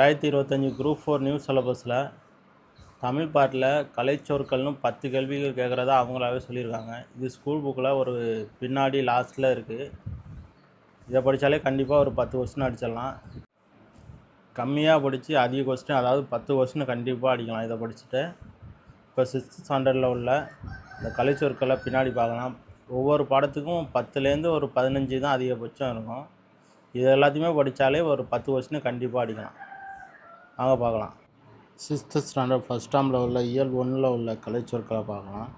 2025 group 4 new சிலபஸில் தமிழ் பாட்டில் கலைச்சொற்கள்னு 10 கேள்விகள் கேட்குறதா அவங்களாவே சொல்லியிருக்காங்க. இது ஸ்கூல் புக்கில் ஒரு பின்னாடி லாஸ்ட்டில் இருக்குது. இதை படித்தாலே கண்டிப்பாக ஒரு 10 கொஸ்டின் அடிச்சிடலாம். கம்மியாக படித்து அதிக கொஸ்டின், அதாவது 10 கொஸ்டின் கண்டிப்பாக அடிக்கலாம் இதை படிச்சுட்டு. இப்போ 6th ஸ்டாண்டர்டில் உள்ள இந்த கலைச்சொற்களை பின்னாடி பார்க்கலாம். ஒவ்வொரு பாடத்துக்கும் 10லேருந்து ஒரு 15 தான் அதிகபட்சம் இருக்கும். இது எல்லாத்தையுமே படித்தாலே ஒரு 10 கொஸ்டின் கண்டிப்பாக அடிக்கலாம். வாங்க பார்க்கலாம். 6th ஸ்டாண்டர்ட் ஃபஸ்ட் டேர்மில் உள்ள இயல் 1ல் உள்ள கலைச்சொற்களை பார்க்கலாம்.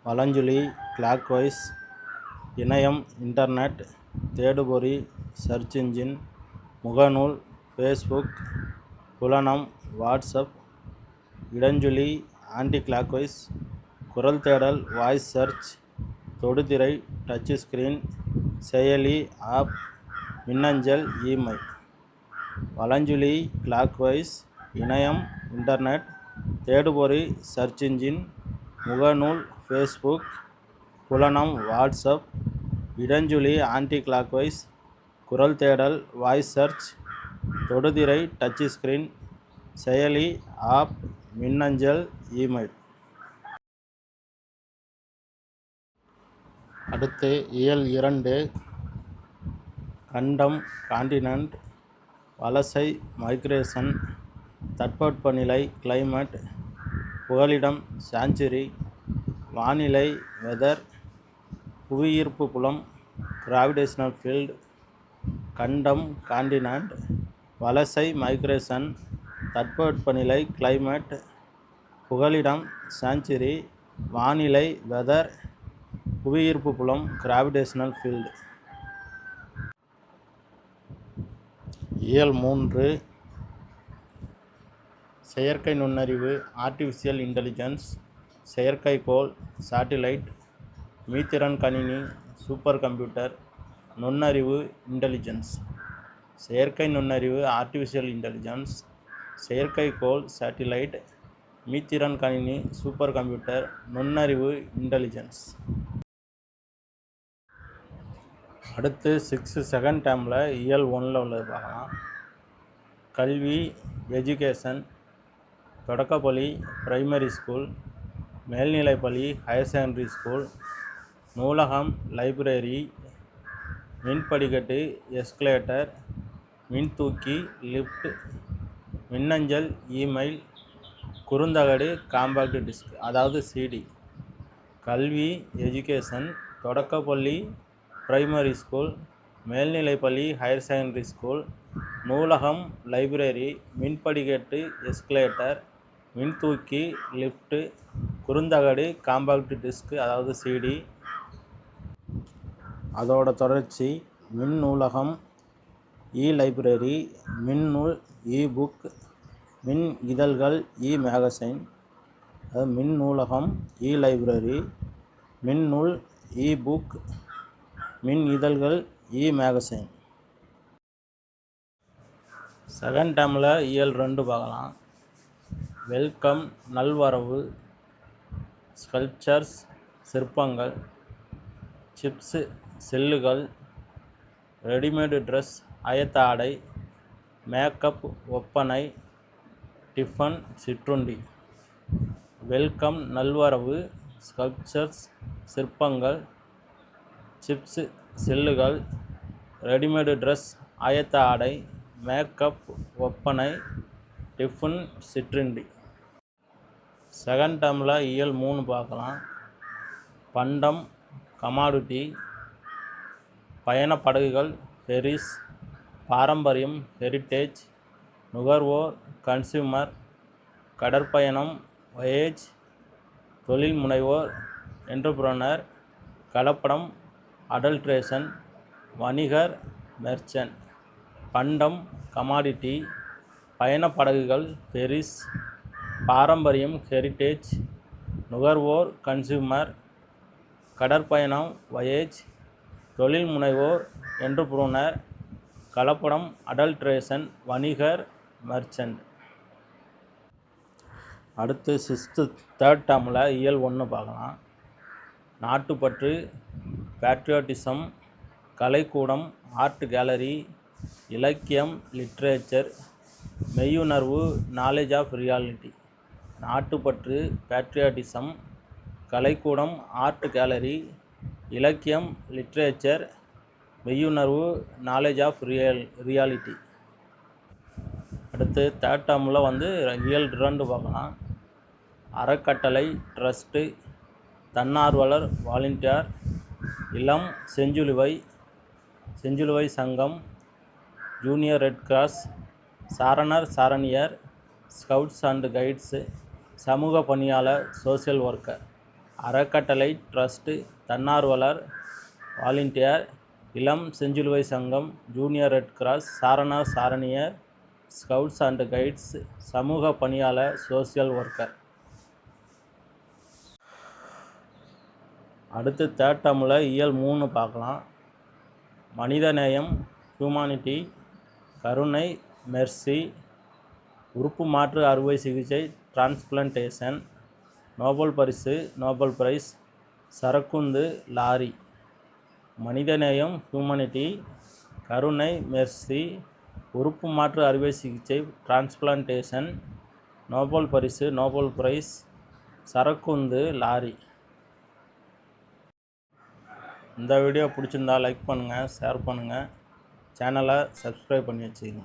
வலஞ்சுழி, கிளாக் வைஸ், இணையம், இன்டர்நெட், தேடுபொறி, சர்ச் இன்ஜின், முகநூல், ஃபேஸ்புக், புலனம், வாட்ஸ்அப், இடஞ்சுழி, ஆன்டி கிளாக் வைஸ், குரல் தேடல், வாய்ஸ் சர்ச், தொடுதிரை, டச் ஸ்க்ரீன், செயலி, ஆப், மின்னஞ்சல், இமெயில். வலஞ்சுழி, கிளாக் வைஸ், இணையம், இன்டர்நெட், தேடுபொறி, சர்ச் இன்ஜின், முகநூல், ஃபேஸ்புக், புலனம், வாட்ஸ்அப், இடஞ்சுழி, ஆன்டி கிளாக் வைஸ், குரல் தேடல், வாய்ஸ் சர்ச், தொடுதிரை, டச் ஸ்க்ரீன், செயலி, ஆப், மின்னஞ்சல், இமெயில். அடுத்து இயல் 2 கண்டம், காண்டினென்ட், வலசை, மைக்ரேஷன், தட்பவெப்பநிலை, கிளைமேட், புகலிடம், சாஞ்சுரி, வானிலை, வெதர், புவியீர்ப்பு புலம், கிராவிடேஷனல் ஃபீல்டு. கண்டம், காண்டினென்ட், வலசை, மைக்ரேஷன், தட்பவெப்பநிலை, கிளைமேட், புகலிடம், சாஞ்சுரி, வானிலை, வெதர், புவியீர்ப்பு புலம், கிராவிடேஷனல் ஃபீல்டு. இயல் 3 செயற்கை நுண்ணறிவு, ஆர்டிஃபிஷியல் இன்டெலிஜென்ஸ், செயற்கைக்கோள், சேட்டிலைட், மீத்திறன் கணினி, சூப்பர் கம்ப்யூட்டர், நுண்ணறிவு, இன்டெலிஜென்ஸ். செயற்கை நுண்ணறிவு, ஆர்டிஃபிஷியல் இன்டெலிஜென்ஸ், செயற்கைக்கோள், சேட்டிலைட், மீத்திறன் கணினி, சூப்பர் கம்ப்யூட்டர், நுண்ணறிவு, இன்டெலிஜென்ஸ். அடுத்து 6th செகண்ட் டேர்மில் இயல் 1ல் உள்ளது பார்க்கலாம். கல்வி, எஜுகேஷன், தொடக்கப்பள்ளி, பிரைமரி ஸ்கூல், மேல்நிலைப்பள்ளி, ஹையர் செகண்டரி ஸ்கூல், நூலகம், லைப்ரரி, மின்படிக்கட்டு, எஸ்கலேட்டர், மின்தூக்கி, லிஃப்ட், மின்னஞ்சல், இமெயில், குறுந்தகடு, காம்பாக்ட் டிஸ்க், அதாவது சிடி. கல்வி, எஜுகேஷன், தொடக்கப்பள்ளி, பிரைமரி ஸ்கூல், மேல்நிலைப்பள்ளி, ஹையர் செகண்டரி ஸ்கூல், நூலகம், லைப்ரரி, மின்படிக்கட்டு, எஸ்கலேட்டர், மின்தூக்கி, லிஃப்ட், குறுந்தகடு, காம்பாக்ட் டிஸ்க், அதாவது சிடி. அதோட தொடர்ச்சி மின் நூலகம், லைப்ரரி, மின்னூல், புக், மின் இதழ்கள், மேகசைன். அதாவது மின் நூலகம், லைப்ரரி, மின்னூல், புக், மின் இதழ்கள், மேகசைன். செகண்ட் டேர்மில் இயல் 2 பார்க்கலாம். வெல்கம், நல்வரவு, ஸ்கல்ப்சர்ஸ், சிற்பங்கள், சிப்ஸு, செல்லுகள், ரெடிமேடு ட்ரெஸ், ஆயத்த ஆடை, மேக்கப், ஒப்பனை, டிஃபன், சிற்றுண்டி. வெல்கம், நல்வரவு, ஸ்கல்ப்சர்ஸ், சிற்பங்கள், சிப்ஸு, செல்லுகள், ரெடிமேடு ட்ரெஸ், ஆயத்த ஆடை, மேக்கப், ஒப்பனை, டிஃபன், சிற்றுண்டி. செகண்ட் டேர்மில் இயல் 3 பார்க்கலாம். பண்டம், கமாடிட்டி, பயணப் படகுகள், ஃபெரிஸ், பாரம்பரியம், ஹெரிட்டேஜ், நுகர்வோர், கன்சியூமர், கடற்பயணம், வொயேஜ், தொழில் முனைவோர், என்டர்பிரனர், கலப்படம், அடல்ட்ரேஷன், வணிகர், மெர்ச்சன்ட். பண்டம், கமாடிட்டி, பயணப் படகுகள், ஃபெரிஸ், பாரம்பரியம், ஹெரிட்டேஜ், நுகர்வோர், கன்சியூமர், கடற்பயணம், வொயேஜ், தொழில் முனைவோர், என்டர்பிரனர், கலப்படம், அடல்ட்ரேஷன், வணிகர், மெர்ச்சன்ட். அடுத்து 6th தேர்ட் டேர்மில் இயல் 1 பார்க்கலாம். நாட்டுப்பற்று, பேட்ரியாட்டிசம், கலைக்கூடம், ஆர்ட் கேலரி, இலக்கியம், லிட்ரேச்சர், மெய்யுணர்வு நாலேஜ் ஆஃப் ரியாலிட்டி, நாட்டுப்பற்று பேட்ரியாட்டிசம், கலைக்கூடம் ஆர்ட் கேலரி, இலக்கியம் லிட்ரேச்சர், மெய்யுணர்வு நாலேஜ் ஆஃப் ரியாலிட்டி. அடுத்து தேர்ட் டேர்மில் வந்து ரியல் 2 பார்க்கலாம். அறக்கட்டளை ட்ரஸ்ட்டு, தன்னார்வலர் வாலண்டியர், இளம் செஞ்சிலுவை சங்கம், ஜூனியர் ரெட் கிராஸ், சாரணர் சாரணியர், ஸ்கவுட்ஸ் அண்ட் கைட்ஸு, சமூக பணியாளர் சோசியல் ஒர்க்கர். அறக்கட்டளை ட்ரஸ்ட்டு, தன்னார்வலர் வாலண்டியர், இளம் செஞ்சிலுவை சங்கம், ஜூனியர் ரெட் கிராஸ், சாரணர் சாரணியர், ஸ்கவுட்ஸ் அண்ட் கைட்ஸ், சமூக பணியாளர் சோசியல் ஒர்க்கர். அடுத்து தேர்ட் டேர்மில் இயல் 3 பார்க்கலாம். மனிதநேயம் ஹியூமானிட்டி, கருணை மெர்சி, உறுப்பு மாற்று அறுவை சிகிச்சை டிரான்ஸ்பிளான்டேஷன், நோபல் பரிசு நோபல் பிரைஸ் சரக்குந்து லாரி. மனிதநேயம் ஹியூமனிட்டி, கருணை மெர்சி, உறுப்பு மாற்று அறுவை சிகிச்சை டிரான்ஸ்பிளான்டேஷன், நோபல் பரிசு நோபல் பிரைஸ் சரக்குந்து லாரி. இந்த வீடியோ பிடிச்சிருந்தா லைக் பண்ணுங்கள், ஷேர் பண்ணுங்கள், சேனலை சப்ஸ்கிரைப் பண்ணி வச்சுக்கோங்க.